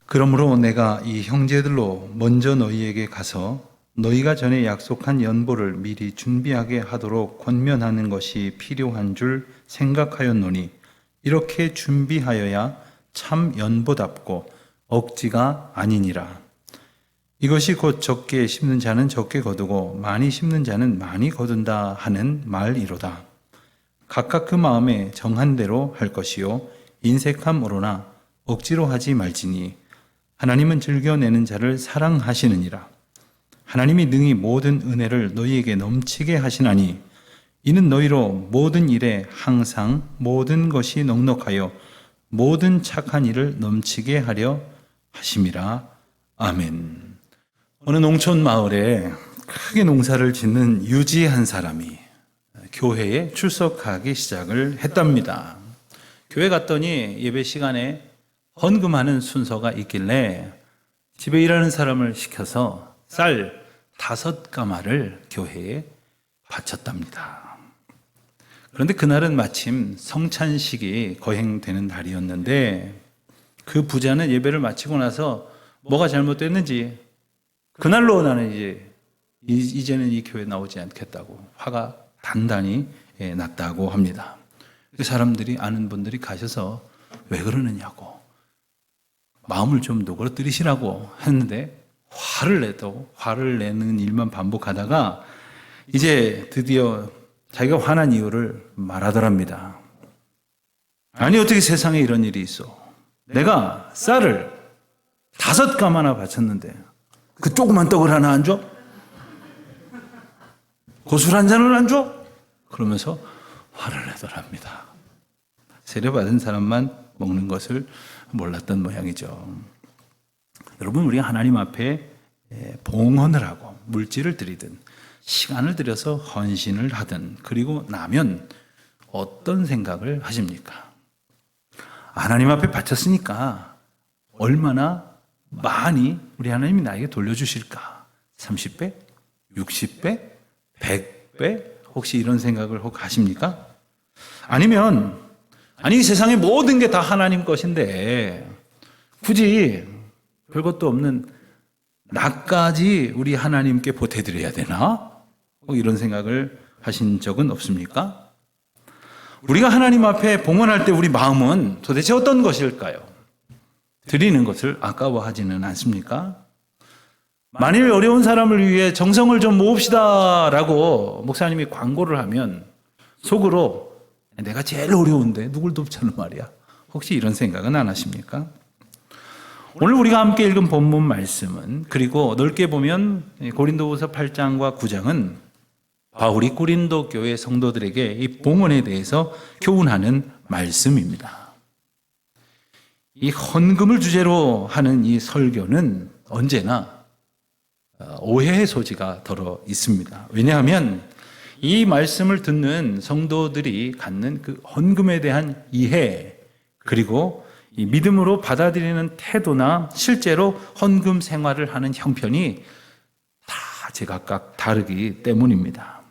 그러므로 내가 이 형제들로 먼저 너희에게 가서 너희가 전에 약속한 연보를 미리 준비하게 하도록 권면하는 것이 필요한 줄 생각하였노니 이렇게 준비하여야 참 연보답고 억지가 아니니라. 이것이 곧 적게 심는 자는 적게 거두고 많이 심는 자는 많이 거둔다 하는 말이로다. 각각 그 마음에 정한 대로 할 것이요 인색함으로나 억지로 하지 말지니 하나님은 즐겨내는 자를 사랑하시느니라. 하나님이 능히 모든 은혜를 너희에게 넘치게 하시나니 이는 너희로 모든 일에 항상 모든 것이 넉넉하여 모든 착한 일을 넘치게 하려 하심이라. 아멘. 어느 농촌 마을에 크게 농사를 짓는 유지 한 사람이 교회에 출석하기 시작을 했답니다. 교회 갔더니 예배 시간에 헌금하는 순서가 있길래 집에 일하는 사람을 시켜서 쌀 5가마를 교회에 바쳤답니다. 그런데 그날은 마침 성찬식이 거행되는 날이었는데 그 부자는 예배를 마치고 나서 뭐가 잘못됐는지 그날로 나는 이제는 이 교회에 나오지 않겠다고 화가 단단히 났다고 합니다. 사람들이 아는 분들이 가셔서 왜 그러느냐고 마음을 좀 누그러뜨리시라고 했는데 화를 내는 일만 반복하다가 이제 드디어 자기가 화난 이유를 말하더랍니다. 아니 어떻게 세상에 이런 일이 있어. 내가 쌀을 5가마나 바쳤는데 그 조그만 떡을 하나 안 줘? 고술 한 잔을 안 줘? 그러면서 화를 내더랍니다. 세례받은 사람만 먹는 것을 몰랐던 모양이죠. 여러분, 우리가 하나님 앞에 봉헌을 하고 물질을 드리든 시간을 들여서 헌신을 하든 그리고 나면 어떤 생각을 하십니까? 하나님 앞에 바쳤으니까 얼마나 많이 우리 하나님이 나에게 돌려주실까? 30배? 60배? 100배? 혹시 이런 생각을 혹 하십니까? 아니면 이 세상의 모든 게 다 하나님 것인데 굳이 별것도 없는 나까지 우리 하나님께 보태드려야 되나? 이런 생각을 하신 적은 없습니까? 우리가 하나님 앞에 봉헌할 때 우리 마음은 도대체 어떤 것일까요? 드리는 것을 아까워하지는 않습니까? 만일 어려운 사람을 위해 정성을 좀 모읍시다 라고 목사님이 광고를 하면 속으로 내가 제일 어려운데 누굴 돕자는 말이야. 혹시 이런 생각은 안 하십니까? 오늘 우리가 함께 읽은 본문 말씀은 그리고 넓게 보면 고린도후서 8장과 9장은 바울이 고린도 교회 성도들에게 이 봉헌에 대해서 교훈하는 말씀입니다. 이 헌금을 주제로 하는 이 설교는 언제나 오해의 소지가 덜어 있습니다. 왜냐하면 이 말씀을 듣는 성도들이 갖는 그 헌금에 대한 이해 그리고 이 믿음으로 받아들이는 태도나 실제로 헌금 생활을 하는 형편이 다 제각각 다르기 때문입니다.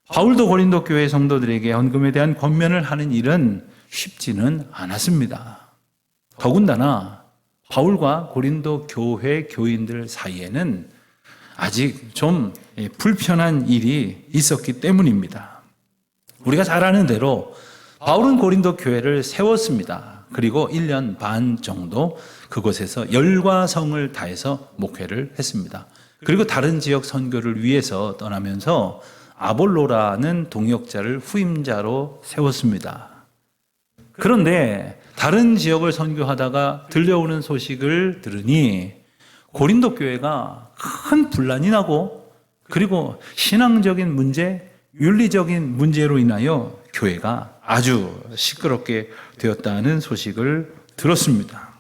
바울도 고린도 교회 성도들에게 헌금에 대한 권면을 하는 일은 쉽지는 않았습니다. 더군다나 바울과 고린도 교회 교인들 사이에는 아직 좀 불편한 일이 있었기 때문입니다. 우리가 잘 아는 대로 바울은 고린도 교회를 세웠습니다. 그리고 1년 반 정도 그곳에서 열과 성을 다해서 목회를 했습니다. 그리고 다른 지역 선교를 위해서 떠나면서 아볼로라는 동역자를 후임자로 세웠습니다. 그런데 다른 지역을 선교하다가 들려오는 소식을 들으니 고린도 교회가 큰 분란이 나고 그리고 신앙적인 문제, 윤리적인 문제로 인하여 교회가 아주 시끄럽게 되었다는 소식을 들었습니다.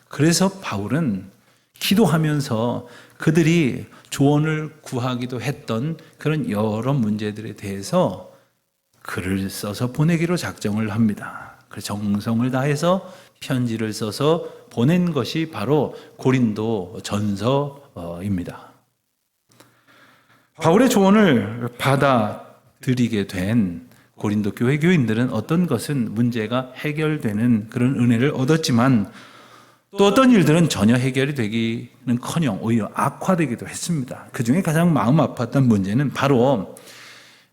그래서 바울은 기도하면서 그들이 조언을 구하기도 했던 그런 여러 문제들에 대해서 글을 써서 보내기로 작정을 합니다. 그 정성을 다해서 편지를 써서 보낸 것이 바로 고린도 전서입니다. 바울의 조언을 받아들이게 된 고린도 교회 교인들은 어떤 것은 문제가 해결되는 그런 은혜를 얻었지만 또 어떤 일들은 전혀 해결이 되기는커녕 오히려 악화되기도 했습니다. 그중에 가장 마음 아팠던 문제는 바로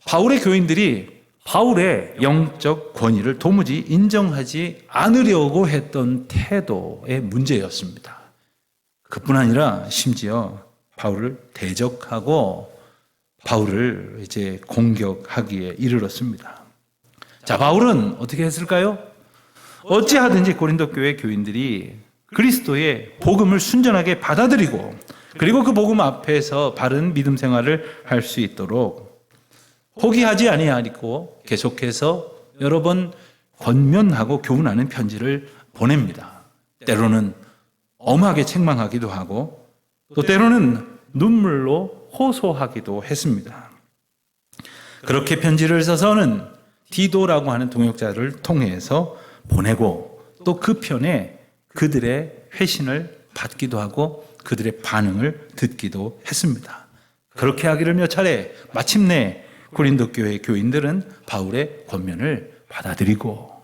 바울의 교인들이 바울의 영적 권위를 도무지 인정하지 않으려고 했던 태도의 문제였습니다. 그뿐 아니라 심지어 바울을 대적하고 바울을 이제 공격하기에 이르렀습니다. 자, 바울은 어떻게 했을까요? 어찌하든지 고린도 교회 교인들이 그리스도의 복음을 순전하게 받아들이고 그리고 그 복음 앞에서 바른 믿음 생활을 할 수 있도록 포기하지 아니하고 계속해서 여러 번 권면하고 교훈하는 편지를 보냅니다. 때로는 엄하게 책망하기도 하고 또 때로는 눈물로 호소하기도 했습니다. 그렇게 편지를 써서는 디도라고 하는 동역자를 통해서 보내고 또 그 편에 그들의 회신을 받기도 하고 그들의 반응을 듣기도 했습니다. 그렇게 하기를 몇 차례 마침내 고린도 교회 교인들은 바울의 권면을 받아들이고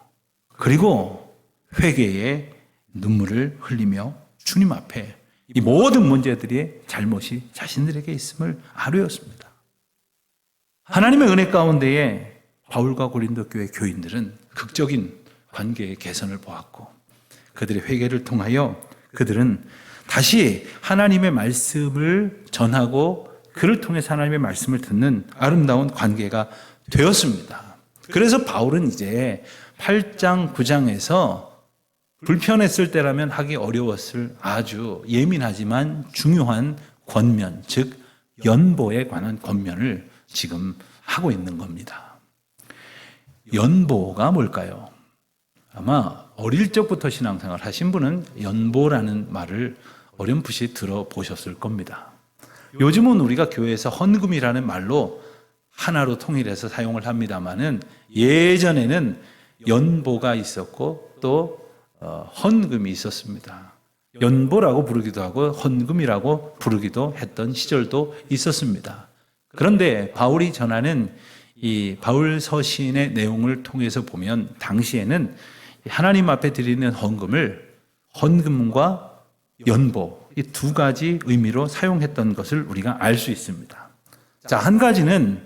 그리고 회개의 눈물을 흘리며 주님 앞에 이 모든 문제들의 잘못이 자신들에게 있음을 아뢰었습니다. 하나님의 은혜 가운데에 바울과 고린도 교회 교인들은 극적인 관계의 개선을 보았고 그들의 회개를 통하여 그들은 다시 하나님의 말씀을 전하고 그를 통해서 하나님의 말씀을 듣는 아름다운 관계가 되었습니다. 그래서 바울은 이제 8장, 9장에서 불편했을 때라면 하기 어려웠을 아주 예민하지만 중요한 권면, 즉 연보에 관한 권면을 지금 하고 있는 겁니다. 연보가 뭘까요? 아마 어릴 적부터 신앙생활 하신 분은 연보라는 말을 어렴풋이 들어보셨을 겁니다. 요즘은 우리가 교회에서 헌금이라는 말로 하나로 통일해서 사용을 합니다마는 예전에는 연보가 있었고 또 헌금이 있었습니다. 연보라고 부르기도 하고 헌금이라고 부르기도 했던 시절도 있었습니다. 그런데 바울이 전하는 이 바울 서신의 내용을 통해서 보면 당시에는 하나님 앞에 드리는 헌금과 연보 이 두 가지 의미로 사용했던 것을 우리가 알 수 있습니다. 자, 한 가지는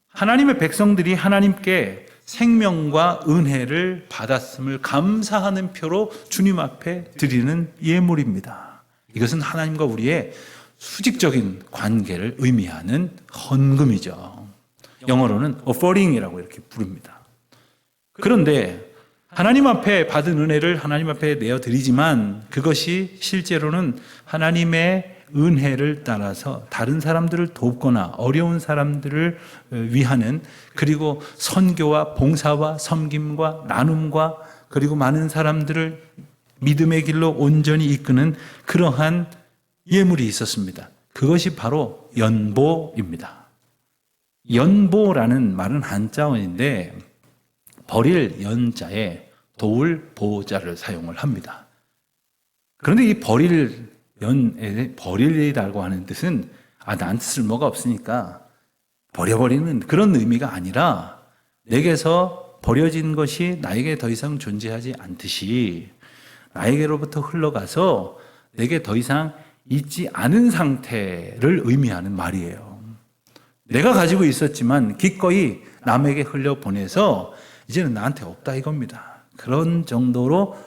하나님의 백성들이 하나님께 생명과 은혜를 받았음을 감사하는 표로 주님 앞에 드리는 예물입니다. 이것은 하나님과 우리의 수직적인 관계를 의미하는 헌금이죠. 영어로는 offering이라고 이렇게 부릅니다. 그런데 하나님 앞에 받은 은혜를 하나님 앞에 내어드리지만 그것이 실제로는 하나님의 은혜를 따라서 다른 사람들을 돕거나 어려운 사람들을 위하는 그리고 선교와 봉사와 섬김과 나눔과 그리고 많은 사람들을 믿음의 길로 온전히 이끄는 그러한 예물이 있었습니다. 그것이 바로 연보입니다. 연보라는 말은 한자어인데 버릴 연자에 도울 보자를 사용을 합니다. 그런데 이 버릴이라고 하는 뜻은 나한테 쓸모가 없으니까 버려버리는 그런 의미가 아니라 내게서 버려진 것이 나에게 더 이상 존재하지 않듯이 나에게로부터 흘러가서 내게 더 이상 있지 않은 상태를 의미하는 말이에요. 내가 가지고 있었지만 기꺼이 남에게 흘려보내서 이제는 나한테 없다 이겁니다. 그런 정도로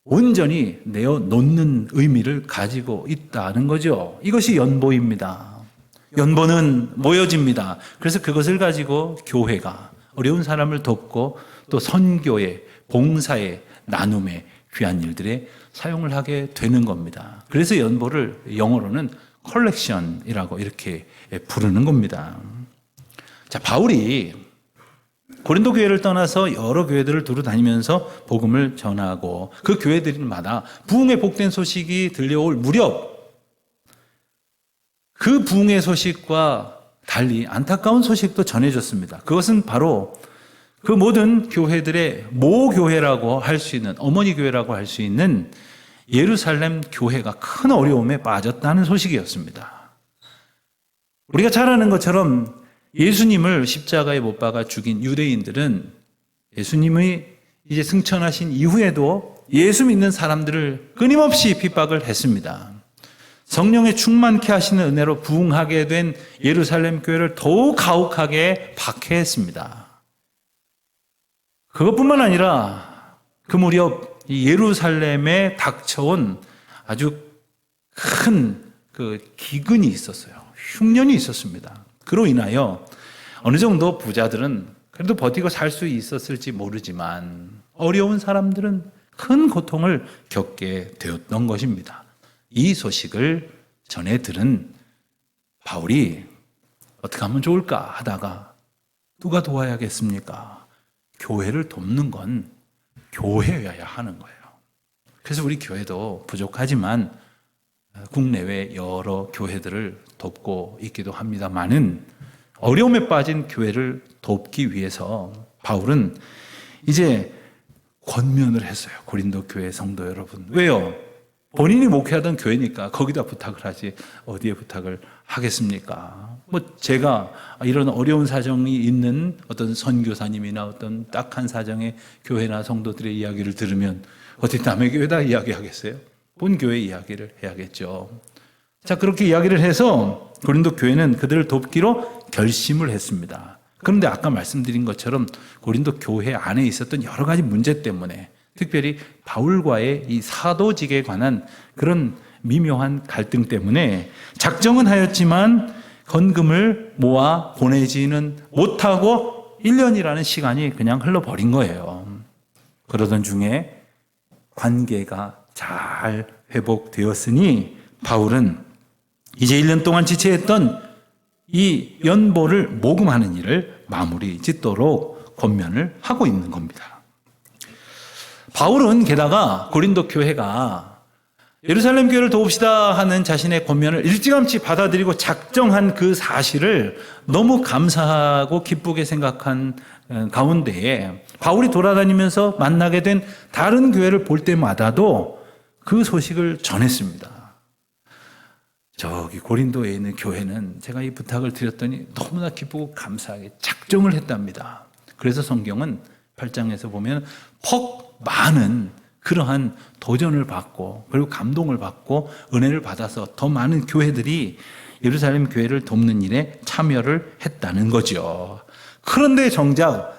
온전히 내어놓는 의미를 가지고 있다는 거죠. 이것이 연보입니다. 연보는 모여집니다. 그래서 그것을 가지고 교회가 어려운 사람을 돕고 또 선교에, 봉사에, 나눔에, 귀한 일들에 사용을 하게 되는 겁니다. 그래서 연보를 영어로는 컬렉션이라고 이렇게 부르는 겁니다. 자, 바울이 고린도 교회를 떠나서 여러 교회들을 두루 다니면서 복음을 전하고 그 교회들마다 부흥의 복된 소식이 들려올 무렵 그 부흥의 소식과 달리 안타까운 소식도 전해졌습니다. 그것은 바로 그 모든 교회들의 모교회라고 할 수 있는 어머니 교회라고 할 수 있는 예루살렘 교회가 큰 어려움에 빠졌다는 소식이었습니다. 우리가 잘 아는 것처럼 예수님을 십자가에 못 박아 죽인 유대인들은 예수님의 이제 승천하신 이후에도 예수 믿는 사람들을 끊임없이 핍박을 했습니다. 성령에 충만케 하시는 은혜로 부흥하게 된 예루살렘 교회를 더욱 가혹하게 박해했습니다. 그것뿐만 아니라 그 무렵 이 예루살렘에 닥쳐온 아주 큰 그 기근이 있었어요. 흉년이 있었습니다. 그로 인하여 어느 정도 부자들은 그래도 버티고 살 수 있었을지 모르지만 어려운 사람들은 큰 고통을 겪게 되었던 것입니다. 이 소식을 전해 들은 바울이 어떻게 하면 좋을까 하다가 누가 도와야겠습니까? 교회를 돕는 건 교회여야 하는 거예요. 그래서 우리 교회도 부족하지만 국내외 여러 교회들을 돕고 있기도 합니다만은 어려움에 빠진 교회를 돕기 위해서 바울은 이제 권면을 했어요. 고린도 교회 성도 여러분. 왜요? 본인이 목회하던 교회니까 거기다 부탁을 하지 어디에 부탁을 하겠습니까? 제가 이런 어려운 사정이 있는 어떤 선교사님이나 어떤 딱한 사정의 교회나 성도들의 이야기를 들으면 어디 남의 교회다 이야기하겠어요? 본 교회 이야기를 해야겠죠. 자, 그렇게 이야기를 해서 고린도 교회는 그들을 돕기로 결심을 했습니다. 그런데 아까 말씀드린 것처럼 고린도 교회 안에 있었던 여러 가지 문제 때문에 특별히 바울과의 이 사도직에 관한 그런 미묘한 갈등 때문에 작정은 하였지만 헌금을 모아 보내지는 못하고 1년이라는 시간이 그냥 흘러버린 거예요. 그러던 중에 관계가 잘 회복되었으니 바울은 이제 1년 동안 지체했던 이 연보를 모금하는 일을 마무리 짓도록 권면을 하고 있는 겁니다. 바울은 게다가 고린도 교회가 예루살렘 교회를 도웁시다 하는 자신의 권면을 일찌감치 받아들이고 작정한 그 사실을 너무 감사하고 기쁘게 생각한 가운데에 바울이 돌아다니면서 만나게 된 다른 교회를 볼 때마다도 그 소식을 전했습니다. 저기 고린도에 있는 교회는 제가 이 부탁을 드렸더니 너무나 기쁘고 감사하게 작정을 했답니다. 그래서 성경은 8장에서 보면 퍽 많은 그러한 도전을 받고 그리고 감동을 받고 은혜를 받아서 더 많은 교회들이 예루살렘 교회를 돕는 일에 참여를 했다는 거죠. 그런데 정작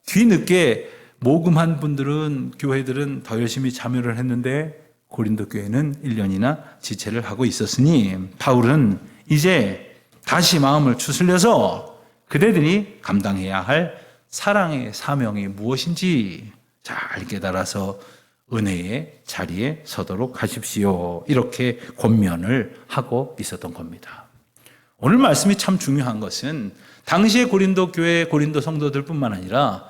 뒤늦게 모금한 분들은 교회들은 더 열심히 참여를 했는데 고린도 교회는 1년이나 지체를 하고 있었으니 바울은 이제 다시 마음을 추스려서 그대들이 감당해야 할 사랑의 사명이 무엇인지 잘 깨달아서 은혜의 자리에 서도록 하십시오. 이렇게 권면을 하고 있었던 겁니다. 오늘 말씀이 참 중요한 것은 당시의 고린도 교회, 고린도 성도들뿐만 아니라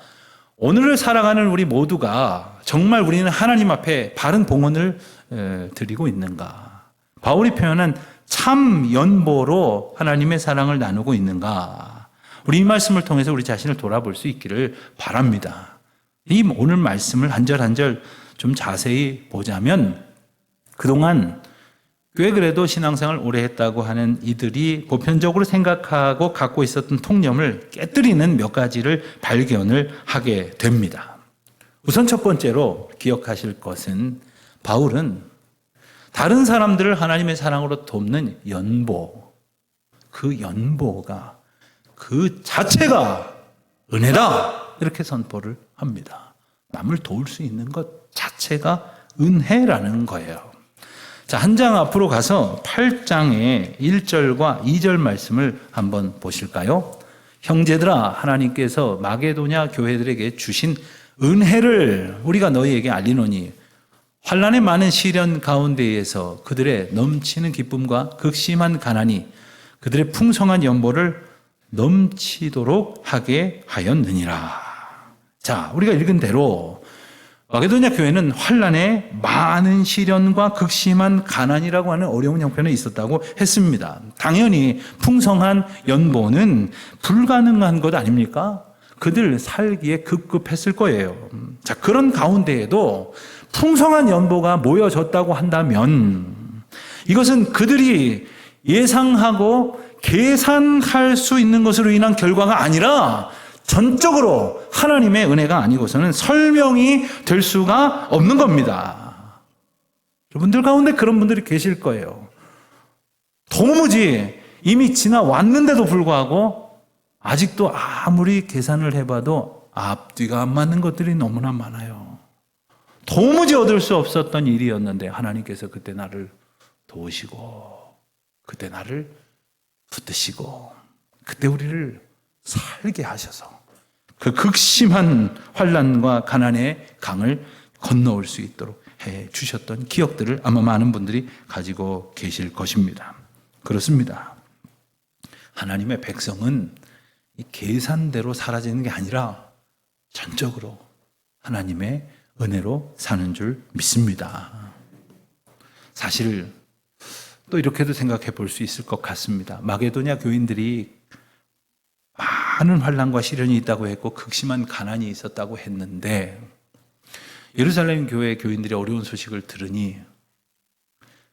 오늘을 살아가는 우리 모두가 정말 우리는 하나님 앞에 바른 봉헌을 드리고 있는가? 바울이 표현한 참 연보로 하나님의 사랑을 나누고 있는가? 우리 이 말씀을 통해서 우리 자신을 돌아볼 수 있기를 바랍니다. 이 오늘 말씀을 한 절 한 절 좀 자세히 보자면 그동안 꽤 그래도 신앙생활 오래 했다고 하는 이들이 보편적으로 생각하고 갖고 있었던 통념을 깨뜨리는 몇 가지를 발견을 하게 됩니다. 우선 첫 번째로 기억하실 것은 바울은 다른 사람들을 하나님의 사랑으로 돕는 연보, 그 연보가 그 자체가 은혜다 이렇게 선포를 합니다. 남을 도울 수 있는 것 자체가 은혜라는 거예요. 자, 한 장 앞으로 가서 8장의 1절과 2절 말씀을 한번 보실까요? 형제들아, 하나님께서 마게도냐 교회들에게 주신 은혜를 우리가 너희에게 알리노니 환난의 많은 시련 가운데에서 그들의 넘치는 기쁨과 극심한 가난이 그들의 풍성한 연보를 넘치도록 하게 하였느니라. 자, 우리가 읽은 대로 마게도냐 교회는 환난에 많은 시련과 극심한 가난이라고 하는 어려운 형편에 있었다고 했습니다. 당연히 풍성한 연보는 불가능한 것 아닙니까? 그들 살기에 급급했을 거예요. 자, 그런 가운데에도 풍성한 연보가 모여졌다고 한다면 이것은 그들이 예상하고 계산할 수 있는 것으로 인한 결과가 아니라 전적으로 하나님의 은혜가 아니고서는 설명이 될 수가 없는 겁니다. 여러분들 가운데 그런 분들이 계실 거예요. 도무지 이미 지나왔는데도 불구하고 아직도 아무리 계산을 해봐도 앞뒤가 안 맞는 것들이 너무나 많아요. 도무지 얻을 수 없었던 일이었는데 하나님께서 그때 나를 도우시고 그때 나를 붙드시고 그때 우리를 살게 하셔서 그 극심한 환난과 가난의 강을 건너올 수 있도록 해 주셨던 기억들을 아마 많은 분들이 가지고 계실 것입니다. 그렇습니다. 하나님의 백성은 이 계산대로 사라지는 게 아니라 전적으로 하나님의 은혜로 사는 줄 믿습니다. 사실 또 이렇게도 생각해 볼 수 있을 것 같습니다. 마게도냐 교인들이 많은 환난과 시련이 있다고 했고 극심한 가난이 있었다고 했는데 예루살렘 교회 교인들이 어려운 소식을 들으니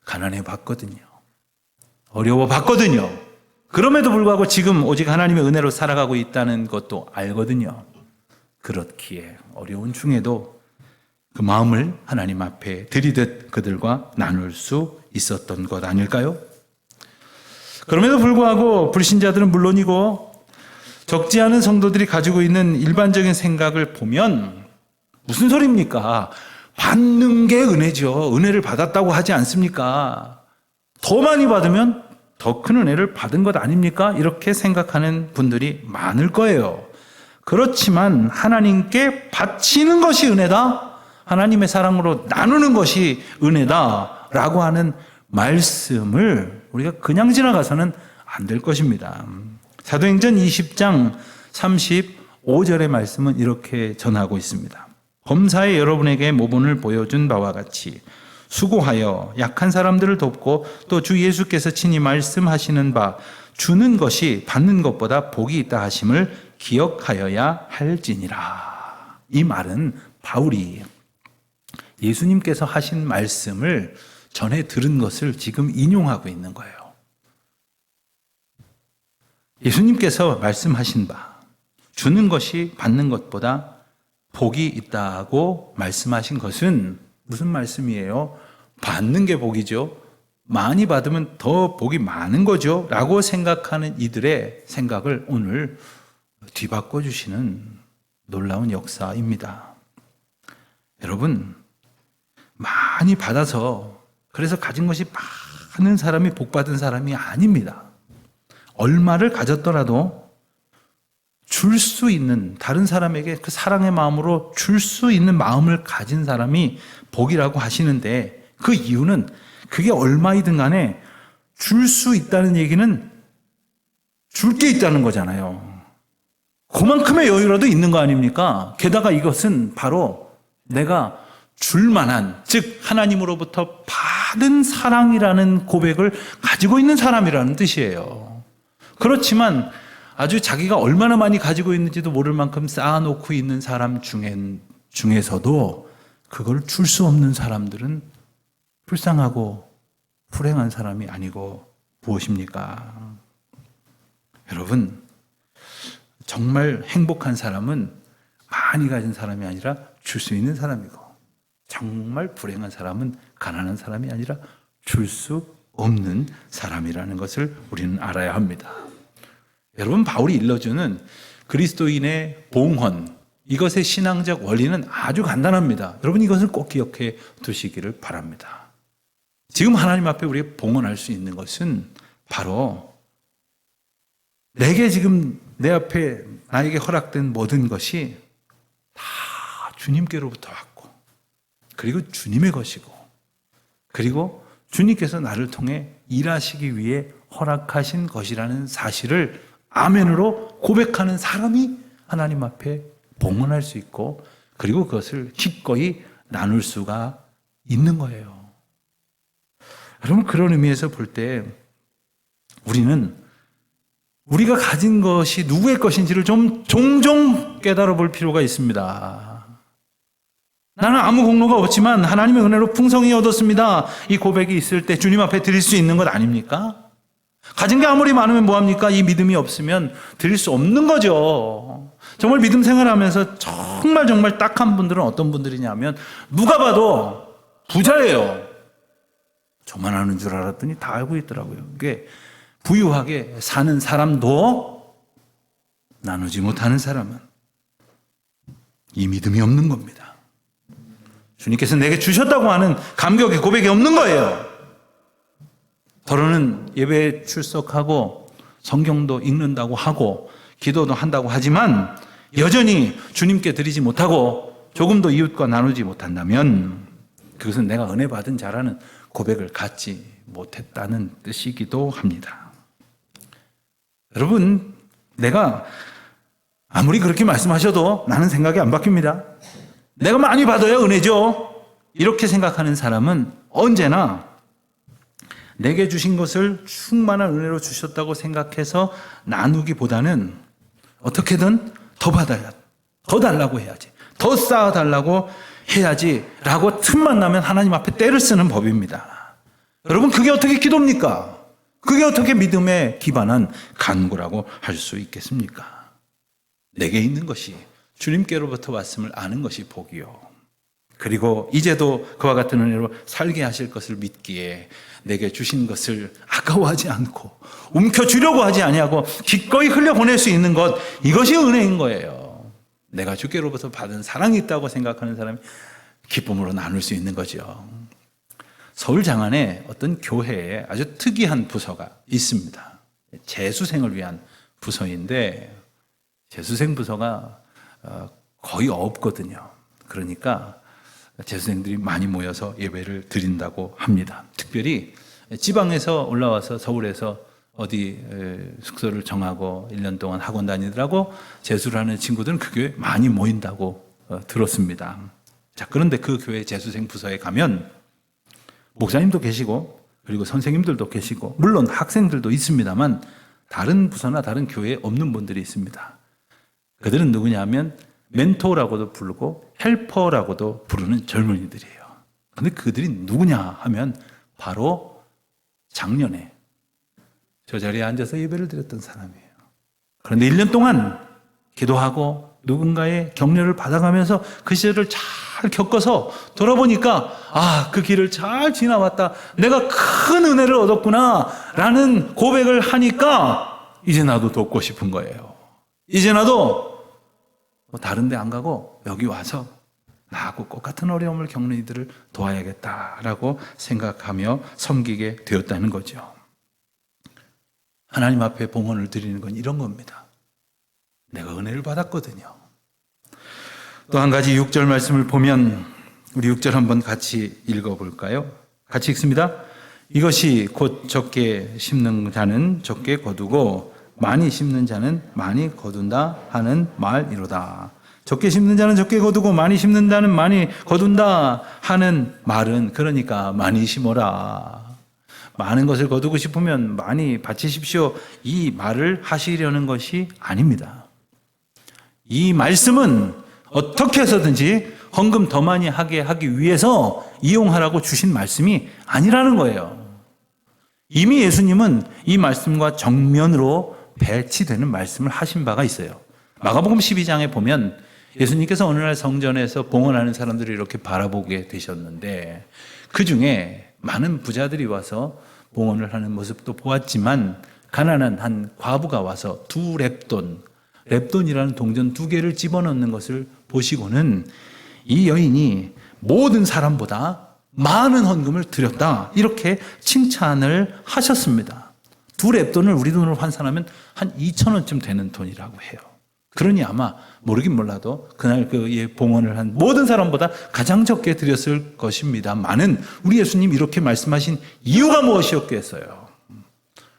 가난해 봤거든요. 어려워 봤거든요. 그럼에도 불구하고 지금 오직 하나님의 은혜로 살아가고 있다는 것도 알거든요. 그렇기에 어려운 중에도 그 마음을 하나님 앞에 들이듯 그들과 나눌 수 있었던 것 아닐까요? 그럼에도 불구하고 불신자들은 물론이고 적지 않은 성도들이 가지고 있는 일반적인 생각을 보면 무슨 소리입니까? 받는 게 은혜죠. 은혜를 받았다고 하지 않습니까? 더 많이 받으면 더 큰 은혜를 받은 것 아닙니까? 이렇게 생각하는 분들이 많을 거예요. 그렇지만 하나님께 바치는 것이 은혜다. 하나님의 사랑으로 나누는 것이 은혜다. 라고 하는 말씀을 우리가 그냥 지나가서는 안 될 것입니다. 사도행전 20장 35절의 말씀은 이렇게 전하고 있습니다. 범사에 여러분에게 모본을 보여준 바와 같이 수고하여 약한 사람들을 돕고 또 주 예수께서 친히 말씀하시는 바 주는 것이 받는 것보다 복이 있다 하심을 기억하여야 할지니라. 이 말은 바울이 예수님께서 하신 말씀을 전에 들은 것을 지금 인용하고 있는 거예요. 예수님께서 말씀하신 바 주는 것이 받는 것보다 복이 있다고 말씀하신 것은 무슨 말씀이에요? 받는 게 복이죠. 많이 받으면 더 복이 많은 거죠. 라고 생각하는 이들의 생각을 오늘 뒤바꿔 주시는 놀라운 역사입니다. 여러분, 많이 받아서 그래서 가진 것이 많은 사람이 복 받은 사람이 아닙니다. 얼마를 가졌더라도 줄 수 있는, 다른 사람에게 그 사랑의 마음으로 줄 수 있는 마음을 가진 사람이 복이라고 하시는데 그 이유는 그게 얼마이든 간에 줄 수 있다는 얘기는 줄 게 있다는 거잖아요. 그만큼의 여유라도 있는 거 아닙니까? 게다가 이것은 바로 내가 줄 만한, 즉 하나님으로부터 받은 사랑이라는 고백을 가지고 있는 사람이라는 뜻이에요. 그렇지만 아주 자기가 얼마나 많이 가지고 있는지도 모를 만큼 쌓아놓고 있는 사람 중에서도 그걸 줄 수 없는 사람들은 불쌍하고 불행한 사람이 아니고 무엇입니까? 여러분, 정말 행복한 사람은 많이 가진 사람이 아니라 줄 수 있는 사람이고, 정말 불행한 사람은 가난한 사람이 아니라 줄 수 없는 사람이라는 것을 우리는 알아야 합니다. 여러분, 바울이 일러주는 그리스도인의 봉헌, 이것의 신앙적 원리는 아주 간단합니다. 여러분, 이것을 꼭 기억해 두시기를 바랍니다. 지금 하나님 앞에 우리가 봉헌할 수 있는 것은 바로 내게 지금 내 앞에 나에게 허락된 모든 것이 다 주님께로부터 왔고, 그리고 주님의 것이고, 그리고 주님께서 나를 통해 일하시기 위해 허락하신 것이라는 사실을 아멘으로 고백하는 사람이 하나님 앞에 봉헌할 수 있고, 그리고 그것을 기꺼이 나눌 수가 있는 거예요. 여러분, 그런 의미에서 볼 때 우리는 우리가 가진 것이 누구의 것인지를 좀 종종 깨달아 볼 필요가 있습니다. 나는 아무 공로가 없지만 하나님의 은혜로 풍성히 얻었습니다. 이 고백이 있을 때 주님 앞에 드릴 수 있는 것 아닙니까? 가진 게 아무리 많으면 뭐합니까? 이 믿음이 없으면 드릴 수 없는 거죠. 정말 믿음 생활하면서 정말 딱한 분들은 어떤 분들이냐면 누가 봐도 부자예요. 저만 아는 줄 알았더니 다 알고 있더라고요. 그게 부유하게 사는 사람도 나누지 못하는 사람은 이 믿음이 없는 겁니다. 주님께서 내게 주셨다고 하는 감격의 고백이 없는 거예요. 더러는 예배에 출석하고 성경도 읽는다고 하고 기도도 한다고 하지만 여전히 주님께 드리지 못하고 조금도 이웃과 나누지 못한다면 그것은 내가 은혜 받은 자라는 고백을 갖지 못했다는 뜻이기도 합니다. 여러분, 내가 아무리 그렇게 말씀하셔도 나는 생각이 안 바뀝니다. 내가 많이 받아야 은혜죠. 이렇게 생각하는 사람은 언제나 내게 주신 것을 충만한 은혜로 주셨다고 생각해서 나누기보다는 어떻게든 더 받아야, 더 달라고 해야지, 더 쌓아달라고 해야지 라고 틈만 나면 하나님 앞에 때를 쓰는 법입니다. 여러분, 그게 어떻게 기도입니까? 그게 어떻게 믿음에 기반한 간구라고 할 수 있겠습니까? 내게 있는 것이 주님께로부터 왔음을 아는 것이 복이요. 그리고 이제도 그와 같은 은혜로 살게 하실 것을 믿기에 내게 주신 것을 아까워하지 않고 움켜쥐려고 하지 아니하고 기꺼이 흘려보낼 수 있는 것, 이것이 은혜인 거예요. 내가 주께로부터 받은 사랑이 있다고 생각하는 사람이 기쁨으로 나눌 수 있는 거죠. 서울 장안에 어떤 교회에 아주 특이한 부서가 있습니다. 재수생을 위한 부서인데 재수생 부서가 거의 없거든요. 그러니까 재수생들이 많이 모여서 예배를 드린다고 합니다. 특별히 지방에서 올라와서 서울에서 어디 숙소를 정하고 1년 동안 학원 다니더라고 재수를 하는 친구들은 그 교회에 많이 모인다고 들었습니다. 자, 그런데 그 교회 재수생 부서에 가면 목사님도 계시고 그리고 선생님들도 계시고 물론 학생들도 있습니다만 다른 부서나 다른 교회에 없는 분들이 있습니다. 그들은 누구냐면 멘토라고도 부르고 헬퍼라고도 부르는 젊은이들이에요. 그런데 그들이 누구냐 하면 바로 작년에 저 자리에 앉아서 예배를 드렸던 사람이에요. 그런데 1년 동안 기도하고 누군가의 격려를 받아가면서 그 시절을 잘 겪어서 돌아보니까 그 길을 잘 지나왔다. 내가 큰 은혜를 얻었구나 라는 고백을 하니까 이제 나도 돕고 싶은 거예요. 이제 나도 다른 데 안 가고 여기 와서 나하고 똑같은 어려움을 겪는 이들을 도와야겠다라고 생각하며 섬기게 되었다는 거죠. 하나님 앞에 봉헌을 드리는 건 이런 겁니다. 내가 은혜를 받았거든요. 또 한 가지 6절 말씀을 보면 우리 6절 한번 같이 읽어볼까요? 같이 읽습니다. 이것이 곧 적게 심는 자는 적게 거두고 많이 심는 자는 많이 거둔다 하는 말이로다. 적게 심는 자는 적게 거두고 많이 심는 자는 많이 거둔다 하는 말은 그러니까 많이 심어라. 많은 것을 거두고 싶으면 많이 바치십시오. 이 말을 하시려는 것이 아닙니다. 이 말씀은 어떻게 해서든지 헌금 더 많이 하게 하기 위해서 이용하라고 주신 말씀이 아니라는 거예요. 이미 예수님은 이 말씀과 정면으로 배치되는 말씀을 하신 바가 있어요. 마가복음 12장에 보면 예수님께서 어느 날 성전에서 봉헌하는 사람들을 이렇게 바라보게 되셨는데 그 중에 많은 부자들이 와서 봉헌을 하는 모습도 보았지만 가난한 한 과부가 와서 2렙돈, 렙돈이라는 동전 2개를 집어넣는 것을 보시고는 이 여인이 모든 사람보다 많은 헌금을 드렸다 이렇게 칭찬을 하셨습니다. 2렙돈을 우리 돈으로 환산하면 한 2,000원쯤 되는 돈이라고 해요. 그러니 아마 모르긴 몰라도 그날 그 봉헌을 한 모든 사람보다 가장 적게 드렸을 것입니다만은 우리 예수님 이렇게 말씀하신 이유가 무엇이었겠어요?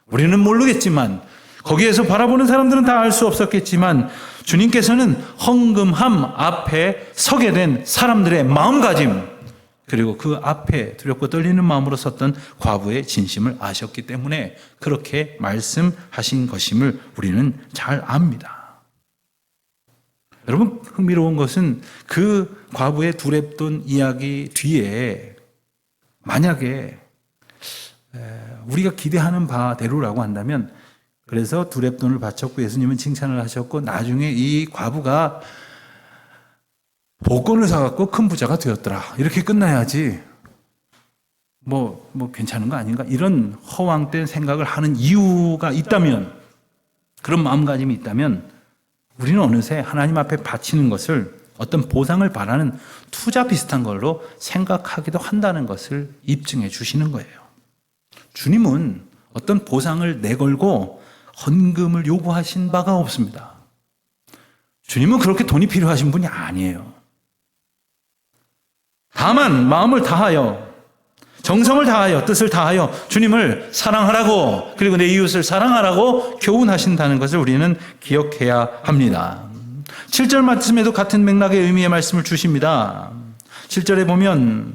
우리는 모르겠지만 거기에서 바라보는 사람들은 다 알 수 없었겠지만 주님께서는 헌금함 앞에 서게 된 사람들의 마음가짐 그리고 그 앞에 두렵고 떨리는 마음으로 섰던 과부의 진심을 아셨기 때문에 그렇게 말씀하신 것임을 우리는 잘 압니다. 여러분, 흥미로운 것은 그 과부의 2렙돈 이야기 뒤에 만약에 우리가 기대하는 바대로라고 한다면 그래서 두렙돈을 바쳤고 예수님은 칭찬을 하셨고 나중에 이 과부가 복권을 사갖고 큰 부자가 되었더라. 이렇게 끝나야지 뭐 괜찮은 거 아닌가? 이런 허황된 생각을 하는 이유가 있다면, 그런 마음가짐이 있다면 우리는 어느새 하나님 앞에 바치는 것을 어떤 보상을 바라는 투자 비슷한 걸로 생각하기도 한다는 것을 입증해 주시는 거예요. 주님은 어떤 보상을 내걸고 헌금을 요구하신 바가 없습니다. 주님은 그렇게 돈이 필요하신 분이 아니에요. 다만 마음을 다하여, 정성을 다하여, 뜻을 다하여 주님을 사랑하라고, 그리고 내 이웃을 사랑하라고 교훈하신다는 것을 우리는 기억해야 합니다. 7절 말씀에도 같은 맥락의 의미의 말씀을 주십니다. 7절에 보면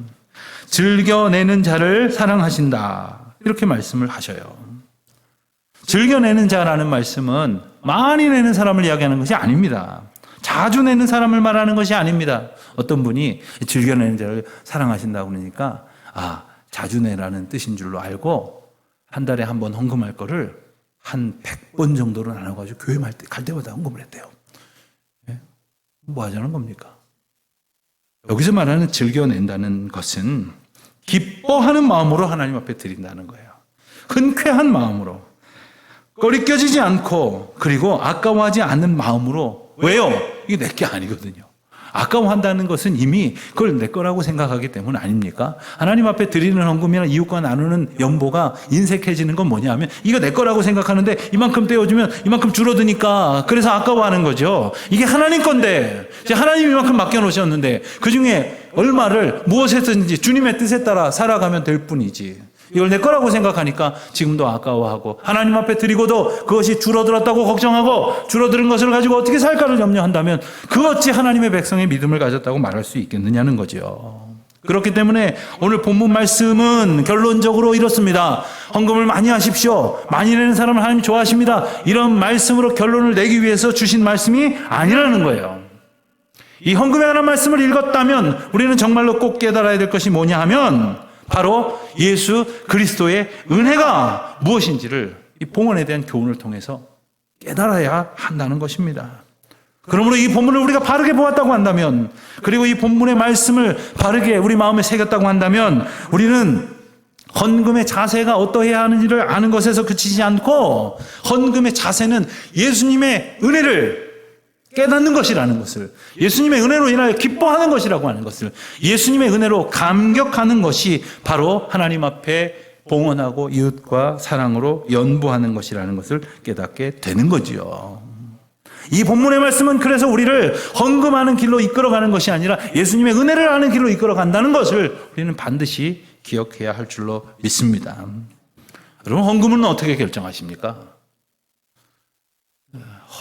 즐겨내는 자를 사랑하신다, 이렇게 말씀을 하셔요. 즐겨내는 자라는 말씀은 많이 내는 사람을 이야기하는 것이 아닙니다. 자주 내는 사람을 말하는 것이 아닙니다. 어떤 분이 즐겨내는 자를 사랑하신다고 그러니까 자주 내라는 뜻인 줄로 알고 한 달에 한 번 헌금할 거를 한 100번 정도로 나눠가지고 교회 갈 때마다 헌금을 했대요. 뭐 하자는 겁니까? 여기서 말하는 즐겨낸다는 것은 기뻐하는 마음으로 하나님 앞에 드린다는 거예요. 흔쾌한 마음으로, 꺼리껴지지 않고, 그리고 아까워하지 않는 마음으로. 왜요? 이게 내 게 아니거든요. 아까워한다는 것은 이미 그걸 내 거라고 생각하기 때문 아닙니까? 하나님 앞에 드리는 헌금이나 이웃과 나누는 연보가 인색해지는 건 뭐냐면 이거 내 거라고 생각하는데 이만큼 떼어주면 이만큼 줄어드니까 그래서 아까워하는 거죠. 이게 하나님 건데 하나님이 이만큼 맡겨놓으셨는데 그중에 얼마를 무엇에든지 주님의 뜻에 따라 살아가면 될 뿐이지, 이걸 내 거라고 생각하니까 지금도 아까워하고 하나님 앞에 드리고도 그것이 줄어들었다고 걱정하고 줄어드는 것을 가지고 어떻게 살까를 염려한다면 그 어찌 하나님의 백성의 믿음을 가졌다고 말할 수 있겠느냐는 거죠. 그렇기 때문에 오늘 본문 말씀은 결론적으로 이렇습니다. 헌금을 많이 하십시오. 많이 내는 사람을 하나님 좋아하십니다. 이런 말씀으로 결론을 내기 위해서 주신 말씀이 아니라는 거예요. 이 헌금에 관한 말씀을 읽었다면 우리는 정말로 꼭 깨달아야 될 것이 뭐냐 하면 바로 예수 그리스도의 은혜가 무엇인지를 이 봉헌에 대한 교훈을 통해서 깨달아야 한다는 것입니다. 그러므로 이 본문을 우리가 바르게 보았다고 한다면, 그리고 이 본문의 말씀을 바르게 우리 마음에 새겼다고 한다면 우리는 헌금의 자세가 어떠해야 하는지를 아는 것에서 그치지 않고 헌금의 자세는 예수님의 은혜를 깨닫는 것이라는 것을, 예수님의 은혜로 인하여 기뻐하는 것이라고 하는 것을, 예수님의 은혜로 감격하는 것이 바로 하나님 앞에 봉헌하고 이웃과 사랑으로 연보하는 것이라는 것을 깨닫게 되는 거지요. 이 본문의 말씀은 그래서 우리를 헌금하는 길로 이끌어가는 것이 아니라 예수님의 은혜를 아는 길로 이끌어간다는 것을 우리는 반드시 기억해야 할 줄로 믿습니다. 여러분, 헌금은 어떻게 결정하십니까?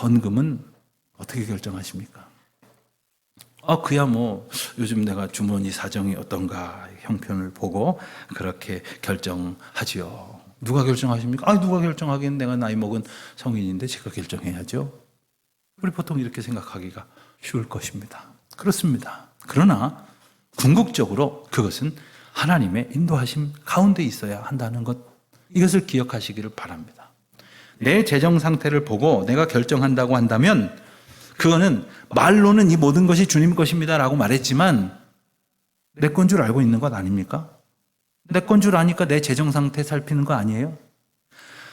헌금은 어떻게 결정하십니까? 그야 뭐 요즘 내가 주머니 사정이 어떤가 형편을 보고 그렇게 결정하지요. 누가 결정하십니까? 누가 결정하긴, 내가 나이 먹은 성인인데 제가 결정해야죠. 우리 보통 이렇게 생각하기가 쉬울 것입니다. 그렇습니다. 그러나 궁극적으로 그것은 하나님의 인도하심 가운데 있어야 한다는 것, 이것을 기억하시기를 바랍니다. 내 재정 상태를 보고 내가 결정한다고 한다면 그거는 말로는 이 모든 것이 주님 것입니다라고 말했지만 내 건 줄 알고 있는 것 아닙니까? 내 건 줄 아니까 내 재정 상태 살피는 거 아니에요?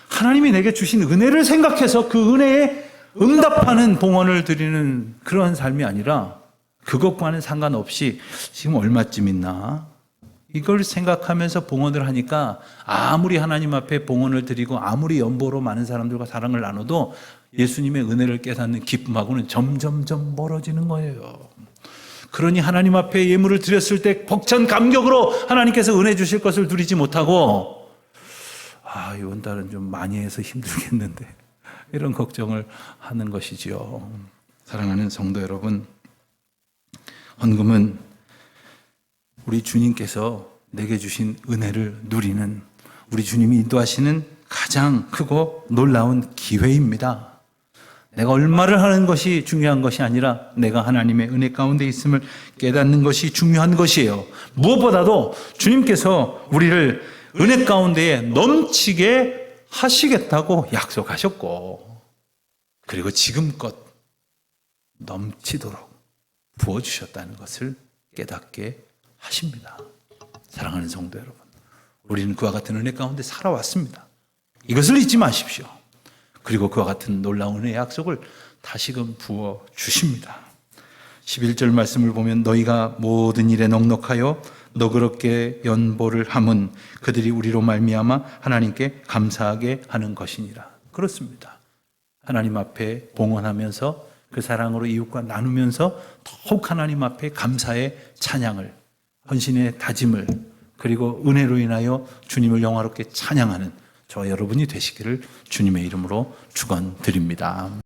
하나님이 내게 주신 은혜를 생각해서 그 은혜에 응답하는 봉헌을 드리는 그러한 삶이 아니라 그것과는 상관없이 지금 얼마쯤 있나? 이걸 생각하면서 봉헌을 하니까 아무리 하나님 앞에 봉헌을 드리고 아무리 연보로 많은 사람들과 사랑을 나눠도 예수님의 은혜를 깨닫는 기쁨하고는 점점점 멀어지는 거예요. 그러니 하나님 앞에 예물을 드렸을 때 벅찬 감격으로 하나님께서 은혜 주실 것을 누리지 못하고 이번 달은 좀 많이 해서 힘들겠는데 이런 걱정을 하는 것이지요. 사랑하는 성도 여러분, 헌금은 우리 주님께서 내게 주신 은혜를 누리는, 우리 주님이 인도하시는 가장 크고 놀라운 기회입니다. 내가 얼마를 하는 것이 중요한 것이 아니라 내가 하나님의 은혜 가운데 있음을 깨닫는 것이 중요한 것이에요. 무엇보다도 주님께서 우리를 은혜 가운데에 넘치게 하시겠다고 약속하셨고, 그리고 지금껏 넘치도록 부어주셨다는 것을 깨닫게 하십니다. 사랑하는 성도 여러분, 우리는 그와 같은 은혜 가운데 살아왔습니다. 이것을 잊지 마십시오. 그리고 그와 같은 놀라운 은혜의 약속을 다시금 부어주십니다. 11절 말씀을 보면 너희가 모든 일에 넉넉하여 너그럽게 연보를 함은 그들이 우리로 말미암아 하나님께 감사하게 하는 것이니라. 그렇습니다. 하나님 앞에 봉헌하면서 그 사랑으로 이웃과 나누면서 더욱 하나님 앞에 감사의 찬양을, 헌신의 다짐을, 그리고 은혜로 인하여 주님을 영화롭게 찬양하는 저와 여러분이 되시기를 주님의 이름으로 축원드립니다.